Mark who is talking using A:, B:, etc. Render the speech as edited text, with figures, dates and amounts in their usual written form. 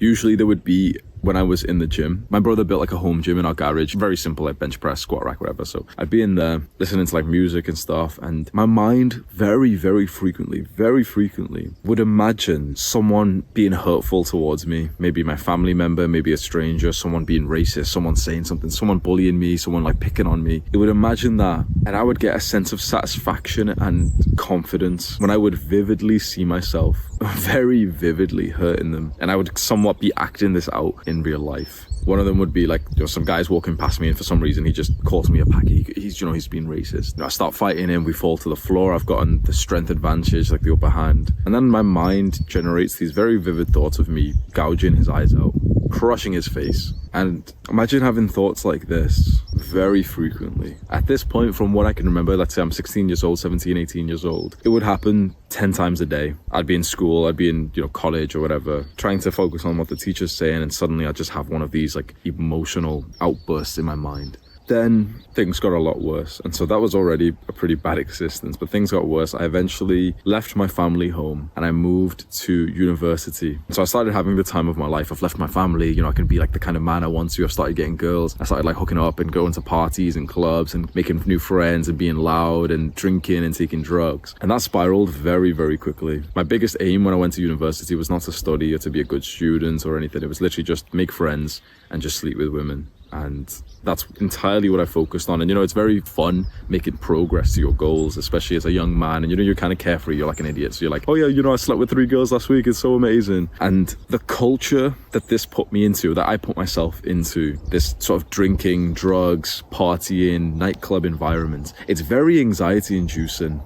A: Usually there would be when I was in the gym. My brother built like a home gym in our garage, very simple, like bench press, squat rack, whatever. So I'd be in there listening to like music and stuff, and my mind very frequently would imagine someone being hurtful towards me, maybe my family member, maybe a stranger, someone being racist, someone saying something, someone bullying me, someone like picking on me. It would imagine that, and I would get a sense of satisfaction and confidence when I would vividly see myself very vividly hurting them, and I would somewhat be acting this out in real life. One of them would be like, some guy's walking past me and for some reason he just calls me a packy. He's being racist. I start fighting him, we fall to the floor. I've gotten the strength advantage, like the upper hand. And then my mind generates these very vivid thoughts of me gouging his eyes out, crushing his face. And imagine having thoughts like this very frequently. At this point, from what I can remember, let's say I'm 16 years old, 17, 18 years old, it would happen 10 times a day. I'd be in school, I'd be in, college or whatever, trying to focus on what the teacher's saying, and suddenly I'd just have one of these like emotional outbursts in my mind. Then things got a lot worse, and so that was already a pretty bad existence, but things got worse. I eventually left my family home and I moved to university. So I started having the time of my life. I've left my family, I can be like the kind of man I want to. I've started getting girls. I started like hooking up and going to parties and clubs and making new friends and being loud and drinking and taking drugs. And that spiraled very quickly. My biggest aim when I went to university was not to study or to be a good student or anything. It was literally just make friends and just sleep with women. And that's entirely what I focused on. And it's very fun making progress to your goals, especially as a young man. And you're kind of carefree, you're like an idiot, so you're like, oh yeah, I slept with 3 girls last week, it's so amazing. And the culture that this put me into, that I put myself into, this sort of drinking, drugs, partying, nightclub environment, it's very anxiety inducing.